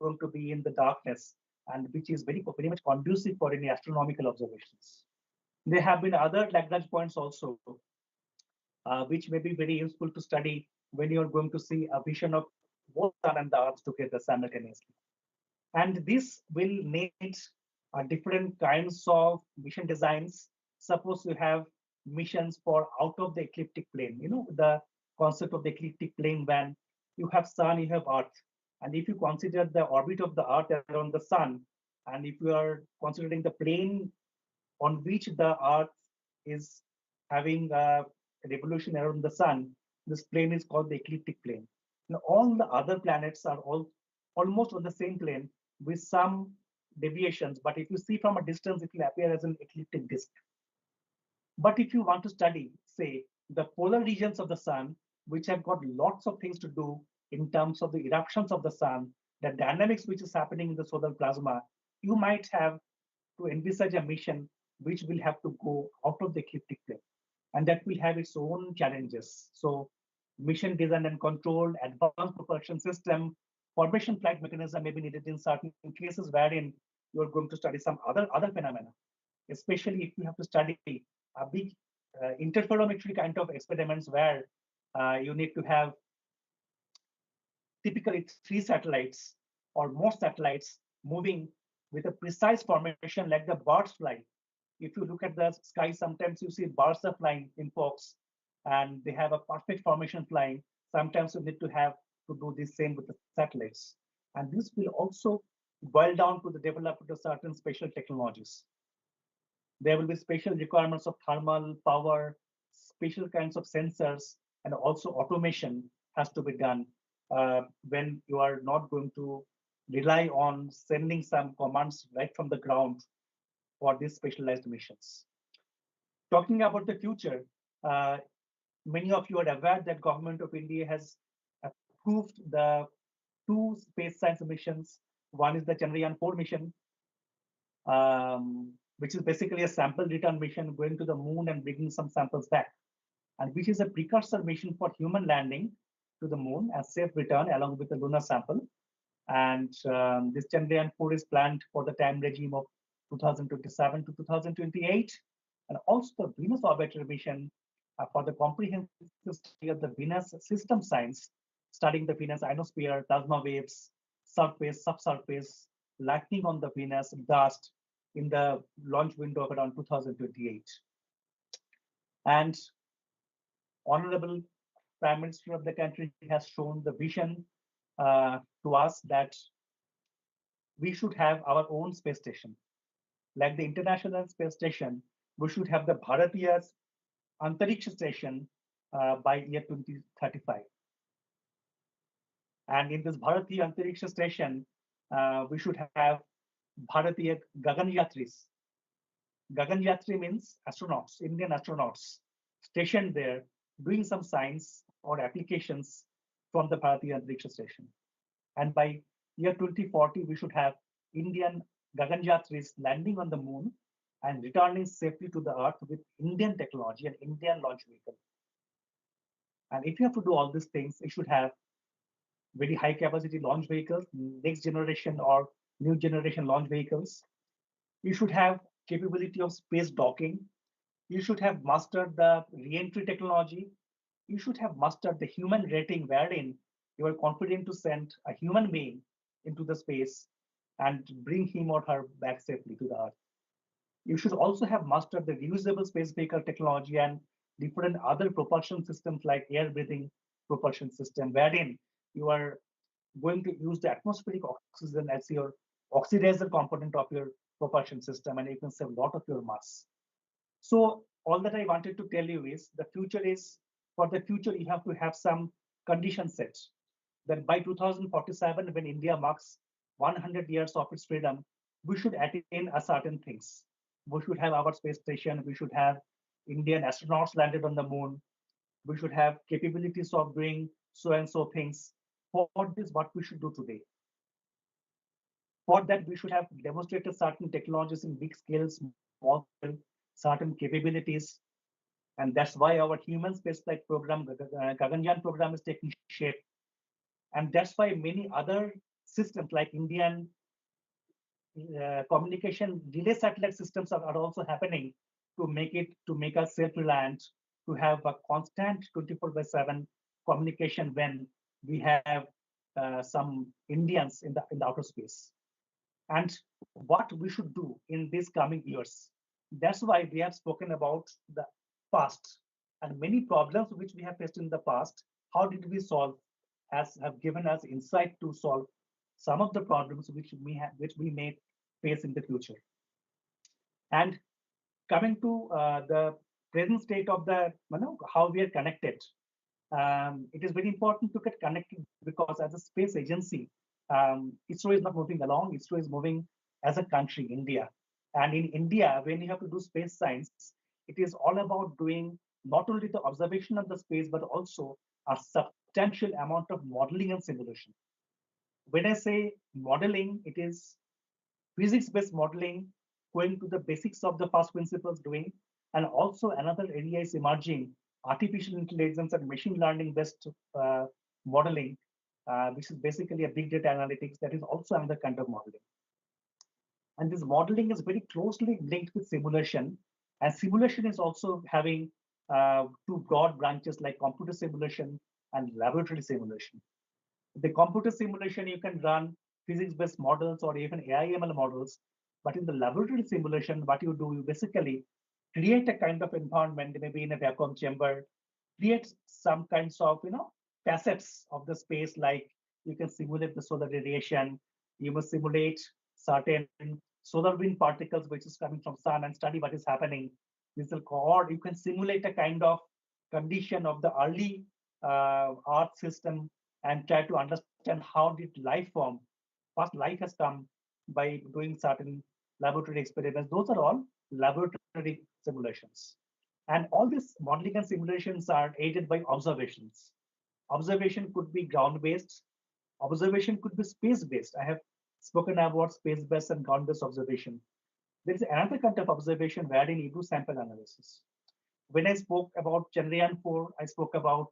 going to be in the darkness, and which is very much conducive for any astronomical observations. There have been other Lagrange points also, which may be very useful to study when you are going to see a vision of both sun and the earth together simultaneously. And this will need different kinds of mission designs. Suppose you have missions for out of the ecliptic plane, the concept of the ecliptic plane, when you have sun, you have earth. And if you consider the orbit of the earth around the sun, and if you are considering the plane on which the earth is having a revolution around the sun, this plane is called the ecliptic plane. Now, all the other planets are almost on the same plane with some deviations, but if you see from a distance, it will appear as an ecliptic disk. But if you want to study, say, the polar regions of the sun, which have got lots of things to do in terms of the eruptions of the sun, the dynamics which is happening in the solar plasma, you might have to envisage a mission which will have to go out of the ecliptic plane. And that will have its own challenges. So mission design and control, advanced propulsion system, formation flight mechanism may be needed in certain cases wherein you are going to study some other phenomena, especially if you have to study a big interferometry kind of experiments where you need to have typically 3 satellites or more satellites moving with a precise formation like the birds fly. If you look at the sky, sometimes you see birds are flying in flocks and they have a perfect formation flying. Sometimes you need to have to do the same with the satellites. And this will also boil down to the development of certain special technologies. There will be special requirements of thermal power, special kinds of sensors, and also automation has to be done when you are not going to rely on sending some commands right from the ground for these specialized missions. Talking about the future, many of you are aware that government of India has approved the 2 space science missions. One is the Chandrayaan-4 mission, which is basically a sample return mission going to the moon and bringing some samples back, and which is a precursor mission for human landing to the moon and safe return along with the lunar sample. And this Chandrayaan-4 is planned for the time regime of 2027 to 2028. And also the Venus orbiter mission for the comprehensive study of the Venus system science, studying the Venus ionosphere, plasma waves, surface, subsurface, lightning on the Venus, dust in the launch window of around 2028. And Honorable Prime Minister of the country has shown the vision to us that we should have our own space station. Like the International Space Station, we should have the Bharatiya Antariksha Station by year 2035. And in this Bharatiya Antariksha Station, we should have Bharatiya Gaganyatris. Gaganyatri means astronauts, Indian astronauts stationed there doing some science or applications from the Bharatiya Antariksha Station. And by year 2040, we should have Indian Gaganyatris landing on the moon and returning safely to the Earth with Indian technology and Indian launch vehicle. And if you have to do all these things, you should have very high capacity launch vehicles, next generation or new generation launch vehicles. You should have capability of space docking. You should have mastered the re-entry technology. You should have mastered the human rating wherein you are confident to send a human being into the space and bring him or her back safely to the Earth. You should also have mastered the reusable space vehicle technology and different other propulsion systems like air breathing propulsion system, wherein you are going to use the atmospheric oxygen as your oxidizer component of your propulsion system, and you can save a lot of your mass. So all that I wanted to tell you is the future is, for the future, you have to have some condition sets that by 2047, when India marks 100 years of its freedom, we should attain a certain things. We should have our space station. We should have Indian astronauts landed on the moon. We should have capabilities of doing so and so things. For this, what we should do today. For that, we should have demonstrated certain technologies in big scale, small scale, certain capabilities. And that's why our human spaceflight program, the Gaganyaan program, is taking shape. And that's why many other systems like Indian communication relay satellite systems are also happening to make us self-reliant, to have a constant 24/7 communication when we have some Indians in the outer space. And what we should do in these coming years. That's why we have spoken about the past and many problems which we have faced in the past. How did we solve? Has have given us insight to solve some of the problems which we may face in the future. And coming to the present state of the how we are connected, it is very important to get connected because as a space agency, ISRO is not moving along. ISRO is moving as a country, India. And in India, when you have to do space science, it is all about doing not only the observation of the space, but also a substantial amount of modeling and simulation. When I say modeling, it is physics-based modeling, going to the basics of the first principles doing, and also another area is emerging, artificial intelligence and machine learning-based modeling, which is basically a big data analytics. That is also another kind of modeling. And this modeling is very closely linked with simulation. And simulation is also having two broad branches like computer simulation and laboratory simulation. The computer simulation, you can run physics-based models or even AI/ML models. But in the laboratory simulation, what you do, you basically create a kind of environment, maybe in a vacuum chamber, create some kinds of, facets of the space, like you can simulate the solar radiation, you must simulate certain solar wind particles, which is coming from sun, and study what is happening. This will or you can simulate a kind of condition of the early Earth system and try to understand how did life form. First, life has come by doing certain laboratory experiments. Those are all laboratory simulations. And all these modeling and simulations are aided by observations. Observation could be ground-based. Observation could be space-based. I have spoken about space-based and ground-based observation. There is another kind of observation wherein you do sample analysis. When I spoke about Chandrayaan-4, I spoke about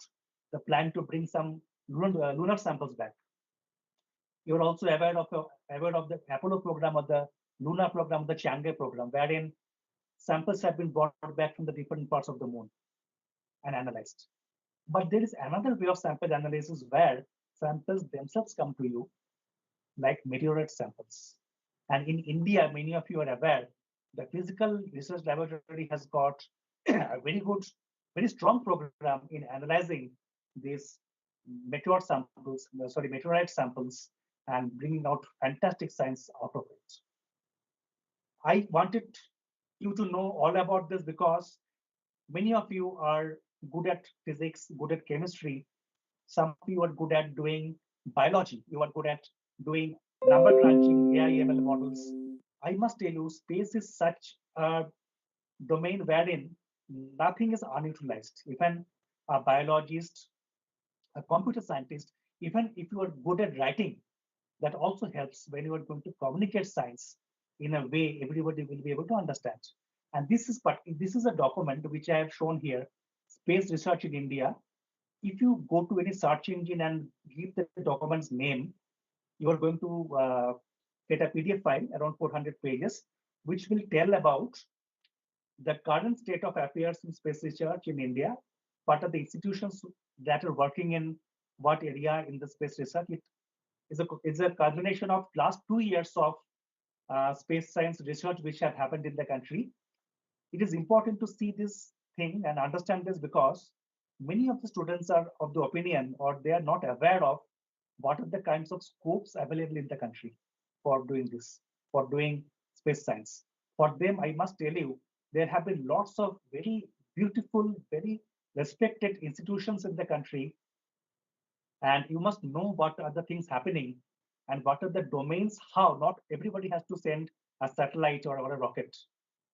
the plan to bring some lunar samples back. You're also aware of the Apollo program or the lunar program, the Chang'e program, wherein samples have been brought back from the different parts of the moon and analyzed. But there is another way of sample analysis where samples themselves come to you, like meteorite samples. And in India, many of you are aware, the Physical Research Laboratory has got a very good, very strong program in analyzing these meteorite samples and bringing out fantastic science out of it. I wanted you to know all about this because many of you are good at physics, good at chemistry. Some of you are good at doing biology. You are good at doing number crunching, AI/ML models. I must tell you, space is such a domain wherein nothing is unutilized. Even a biologist, a computer scientist, even if you are good at writing, that also helps when you are going to communicate science in a way everybody will be able to understand. And this is a document which I have shown here, Space Research in India. If you go to any search engine and give the document's name, you are going to get a PDF file around 400 pages, which will tell about the current state of affairs in space research in India, what are the institutions that are working in what area in the space research. It is a culmination of last 2 years of space science research which have happened in the country. It is important to see this thing and understand this because many of the students are of the opinion or they are not aware of what are the kinds of scopes available in the country for doing this, for doing space science. For them, I must tell you, there have been lots of very beautiful, very respected institutions in the country. And you must know what are the things happening and what are the domains, how not everybody has to send a satellite or a rocket.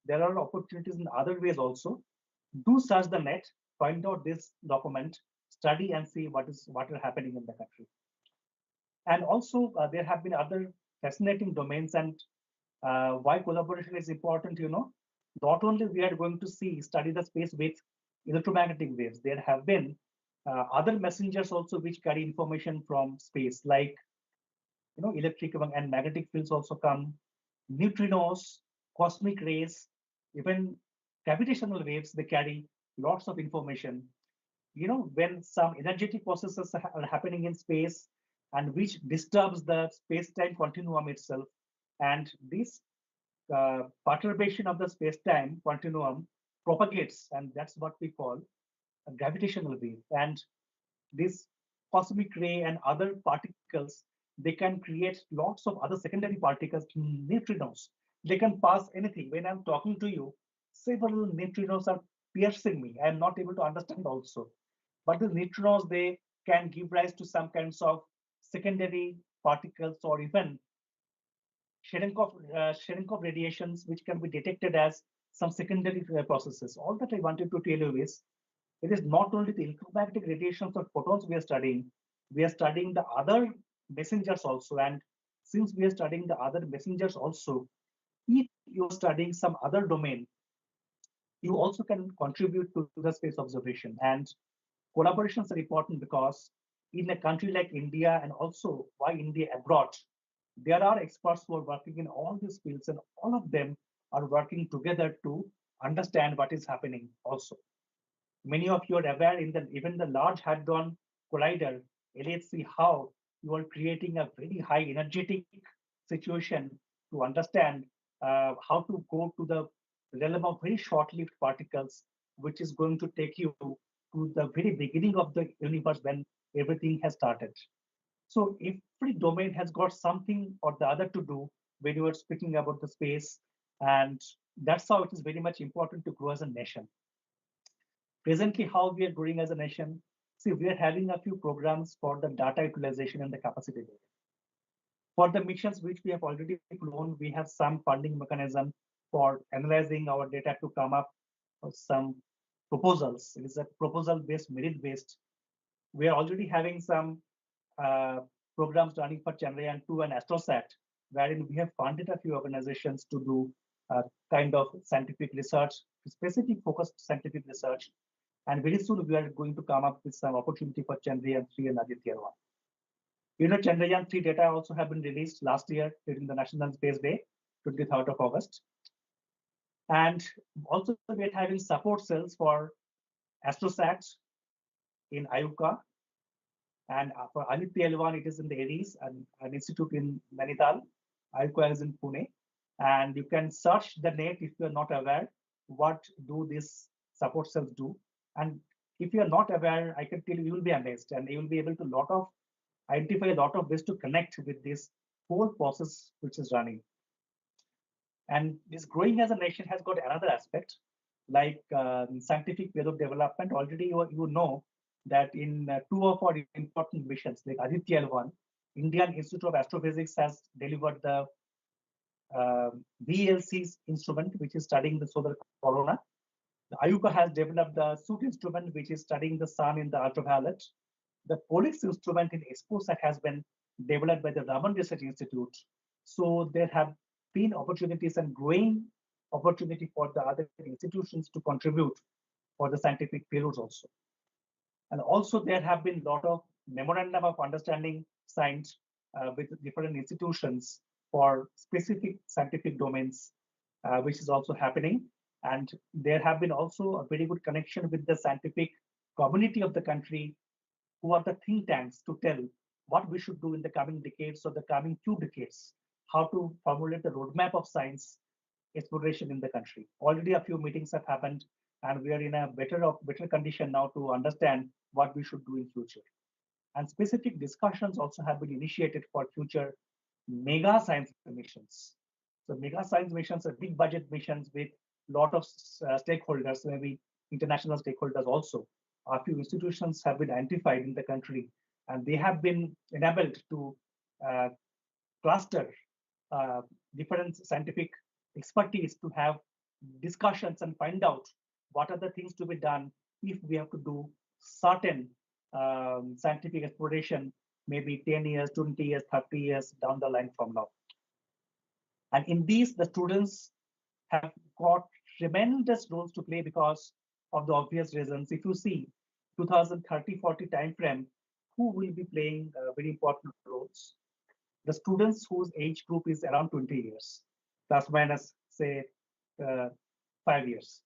There are opportunities in other ways also. Do search the net, find out this document, study and see what are happening in the country. And also there have been other fascinating domains and why collaboration is important, not only we are going to study the space with electromagnetic waves. There have been other messengers also which carry information from space, like electric and magnetic fields also come, neutrinos, cosmic rays, even gravitational waves. They carry lots of information. When some energetic processes are happening in space and which disturbs the space-time continuum itself, and this perturbation of the space-time continuum propagates, and that's what we call a gravitational wave. And this cosmic ray and other particles, they can create lots of other secondary particles, neutrinos. They can pass anything. When I'm talking to you, several neutrinos are piercing me. I'm not able to understand also. But the neutrinos, they can give rise to some kinds of secondary particles or even Cherenkov radiations, which can be detected as some secondary processes. All that I wanted to tell you is, it is not only the electromagnetic radiations or photons we are studying the other messengers also. And since we are studying the other messengers also, if you are studying some other domain, you also can contribute to the space observation. And collaborations are important because in a country like India, and also why India abroad, there are experts who are working in all these fields, and all of them are working together to understand what is happening also. Many of you are aware in even the Large Hadron Collider, LHC, how you are creating a very high energetic situation to understand how to go to the realm of very short-lived particles, which is going to take you to the very beginning of the universe when everything has started. So every domain has got something or the other to do when you are speaking about the space. And that's how it is very much important to grow as a nation. Presently, how we are growing as a nation, see, we are having a few programs for the data utilization and the capacity building. For the missions which we have already flown, we have some funding mechanism for analyzing our data to come up with some proposals. It is a proposal-based, merit-based. We are already having some programs running for Chandrayaan-2 and AstroSat, wherein we have funded a few organizations to do kind of scientific research, specific focused scientific research. And very soon we are going to come up with some opportunity for Chandrayaan-3 and IIRS. Chandrayaan-3 data also have been released last year during the National Space Day, 23rd of August. And also we are having support cells for AstroSat in IUCA. And for IIRS, it is in the Aries, and an institute in Nainital. IUCA is in Pune. And you can search the net if you are not aware what do these support cells do. And if you are not aware, I can tell you, you will be amazed, and you will be able to identify a lot of ways to connect with this whole process which is running. And this growing as a nation has got another aspect, like scientific way of development. Already you know that in two of our important missions, like IIRS, Indian Institute of Astrophysics has delivered the VLC instrument, which is studying the solar corona. The IUCA has developed the SOOT instrument, which is studying the sun in the ultraviolet. The POLIX instrument in EXPOSAT has been developed by the Raman Research Institute. So there have been opportunities and growing opportunity for the other institutions to contribute for the scientific payloads also. And also there have been a lot of memorandum of understanding signed with different institutions for specific scientific domains, which is also happening. And there have been also a very good connection with the scientific community of the country, who are the think tanks to tell what we should do in the coming decades or the coming 2 decades, how to formulate the roadmap of science exploration in the country. Already a few meetings have happened, and we are in a better condition now to understand what we should do in future. And specific discussions also have been initiated for future mega science missions. So mega science missions are big budget missions with lot of stakeholders, maybe international stakeholders also. A few institutions have been identified in the country, and they have been enabled to cluster different scientific expertise to have discussions and find out what are the things to be done if we have to do certain scientific exploration, maybe 10 years, 20 years, 30 years down the line from now. And in these, the students have got tremendous roles to play, because of the obvious reasons. If you see 2030-40 time frame, who will be playing very important roles? The students whose age group is around 20 years, plus minus, say, uh, 5 years.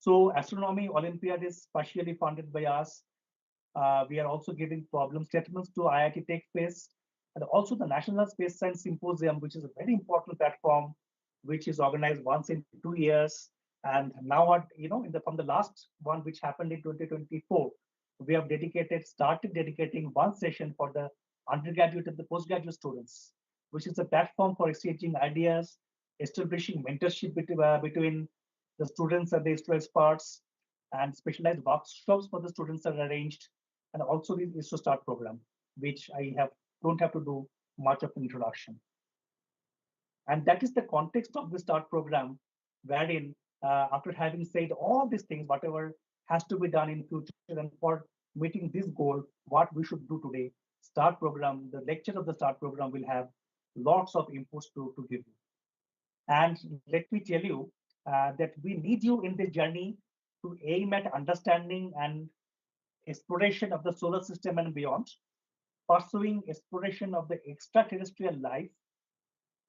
So astronomy Olympiad is partially funded by us. We are also giving problem statements to IIT Tech Space, and also the National Space Science Symposium, which is a very important platform, which is organized once in 2 years. And now, from the last one, which happened in 2024, we have started dedicating one session for the undergraduate and the postgraduate students, which is a platform for exchanging ideas, establishing mentorship between the students and the ISRO experts, and specialized workshops for the students are arranged, and also the ISRO Start program, which I don't have to do much of an introduction. And that is the context of the START program, wherein after having said all these things, whatever has to be done in future and for meeting this goal, what we should do today, START program, the lecture of the START program will have lots of inputs to give you. And let me tell you that we need you in the journey to aim at understanding and exploration of the solar system and beyond, pursuing exploration of the extraterrestrial life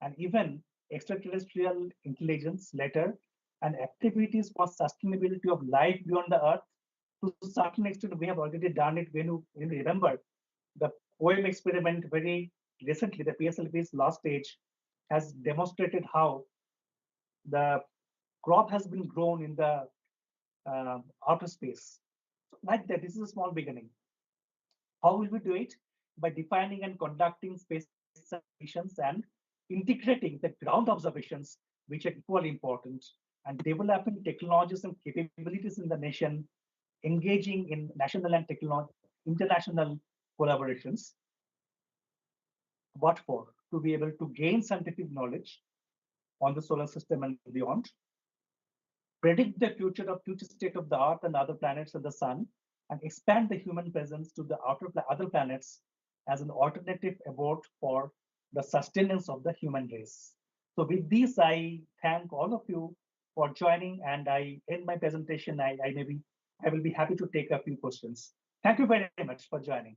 and even extraterrestrial intelligence later, and activities for sustainability of life beyond the Earth. To a certain extent, we have already done it. When you remember the poem experiment very recently, the PSLV's last stage has demonstrated how the crop has been grown in the outer space. So like that, this is a small beginning. How will we do it? By defining and conducting space missions and integrating the ground observations, which are equally important, and developing technologies and capabilities in the nation, engaging in national and international collaborations. What for? To be able to gain scientific knowledge on the solar system and beyond, predict the future state of the Earth and other planets and the Sun, and expand the human presence to the other planets as an alternative abode for the sustenance of the human race. So with this, I thank all of you for joining, and I end my presentation. I will be happy to take a few questions. Thank you very much for joining.